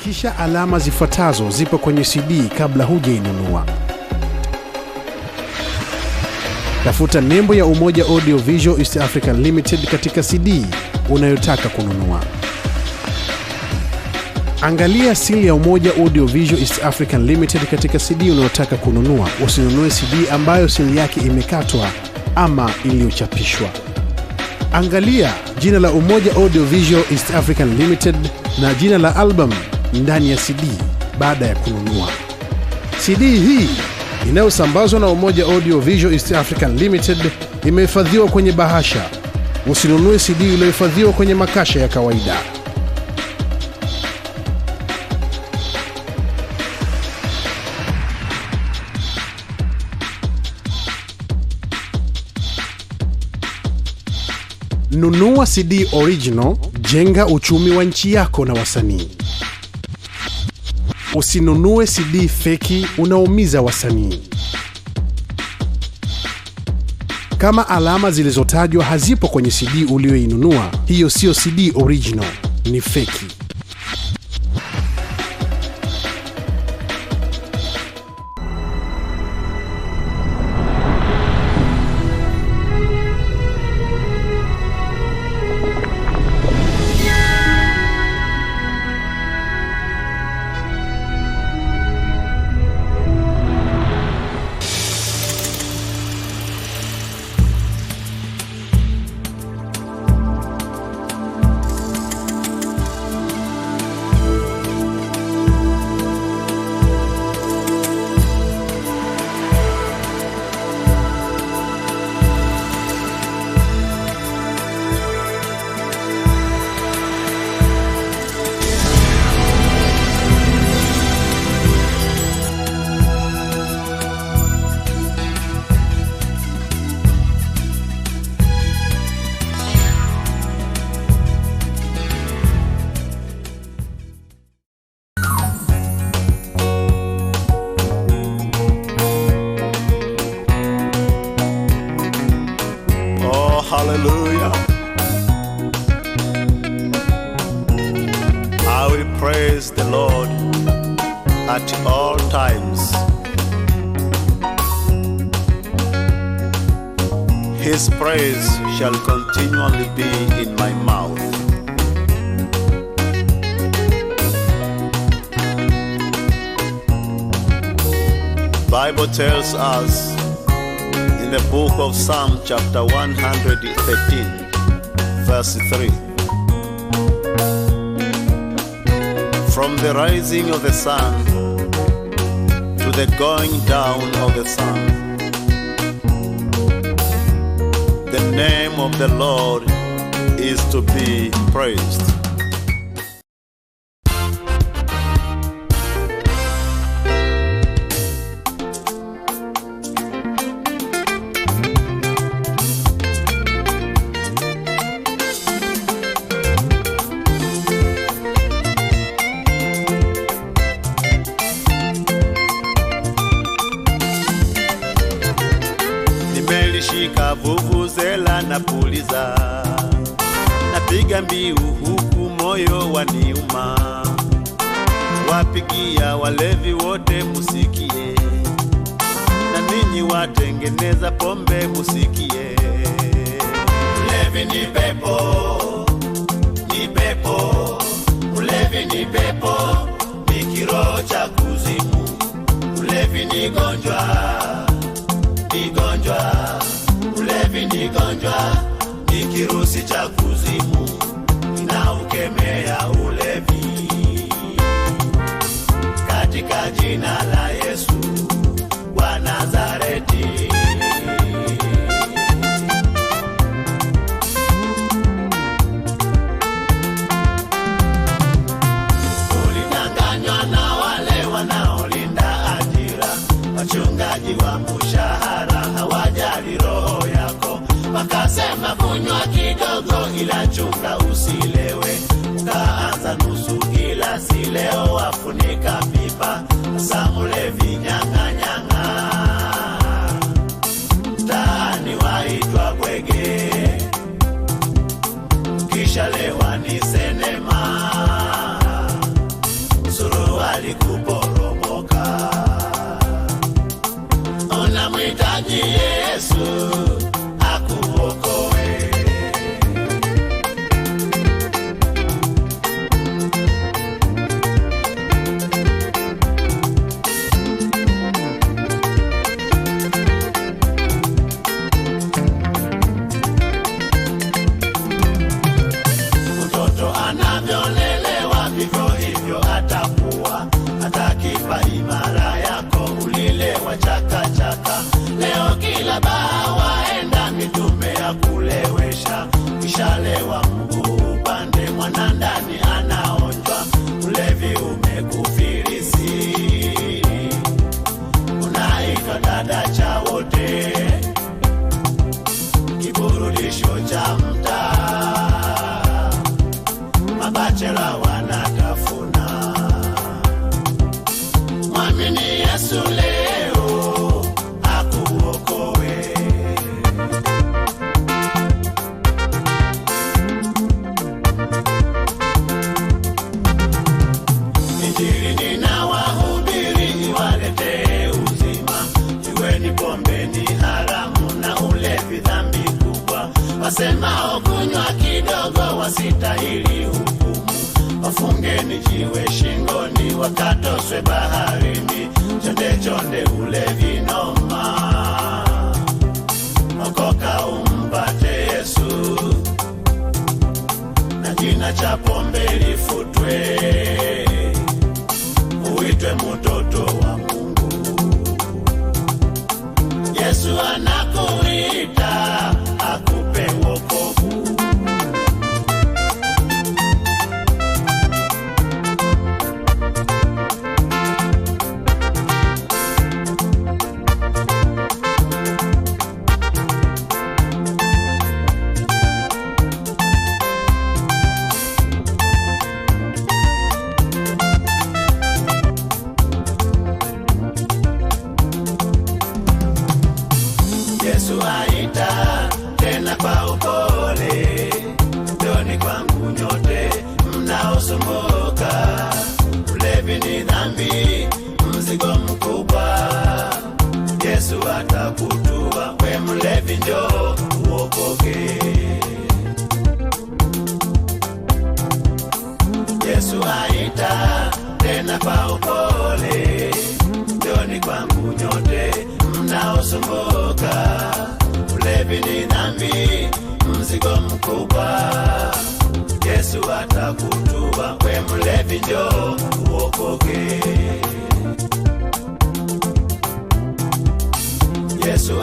Hakikisha alama zifuatazo zipo kwenye CD kabla hujainunua. Tafuta nembo ya Umoja Audio Visual East Africa Limited katika CD unayotaka kununua. Angalia sili ya Umoja Audio Visual East African Limited katika CD unayotaka kununua. Usinunue CD ambayo sili yake imekatwa ama iliyochapishwa. Angalia jina la Umoja Audio Visual East African Limited na jina la album ndani ya CD baada ya kununua. CD hii inayosambazwa na Umoja Audio Visual East African Limited imehifadhiwa kwenye bahasha. Usinunue CD iliyohifadhiwa kwenye makasha ya kawaida. Nunua CD original, jenga uchumi wa nchi yako na wasanii. Usinunue CD feki, unaumiza wasanii. Kama alama zilizotajwa hazipo kwenye CD uliyoinunua, hiyo sio CD original, ni feki. Hallelujah. I will praise the Lord at all times. His praise shall continually be in my mouth. Bible tells us in the book of Psalm chapter 113 verse 3, from the rising of the sun to the going down of the sun, the name of the Lord is to be praised. Nimelishika vuvuzela na puliza, napiga mbiu huku moyo waniuma. Wapigia walevi wote musikie, na ninyi watengeneza pombe musikie. Ulevi ni pepo, ni pepo. Ulevi ni pepo, ni kiroho cha kuzimu. Ulevi ni gonjwa, ni gonjwa. Ulevi ni gonjwa, ni kirusi cha kuzimu. Ninaukemea ulevi katika jina la Yesu wa Nazareti. Ulidanganywa na wale wanaolinda ajira, wachungaji wa mshahara hawajali roho yako. Wakasema kunywa kidogo ila chunga usilewe. Ukaanza nusu gilasi, leo wafunika pipa. Sasa mlevi nyanga nyanga, taani waitwa bwege. Kisha lewa ni senema, ukishalewa mguu upande, mwana ndani anaonjwa, ulevi umekufilisi, unaitwa dada cha wote, kiburudisho cha mtaa, mabachela wanatafuna. Mwamini Yesu leo akuokoe. Injili ninawahubiri iwaletee uzima, iweni pombe ni haramu na ulevi dhambi kubwa, wasemao kunywa kidogo wasitahili hukumu, wafungeni jiwe shingoni wakatoswe baharini, chonde chonde ulevi noma, okoka umpate Yesu, na jina cha pombe lifutwe, uitwe mtoto wa Mungu. Yesu anakuita akupe wokovu. Yesu aita tena kwa upole, njoni kwangu nyote mnaosumbuka, ulevi ni dhambi, mzigo mkubwa, Yesu atakutua, we mlevi njoo uokoke. Yesu aita tena kwa upole, njoni kwangu nyote mnaosumbuka, ulevi ni dhambi, mzigo mkubwa, Yesu atakutua, we mlevi njoo uokoke. Yesu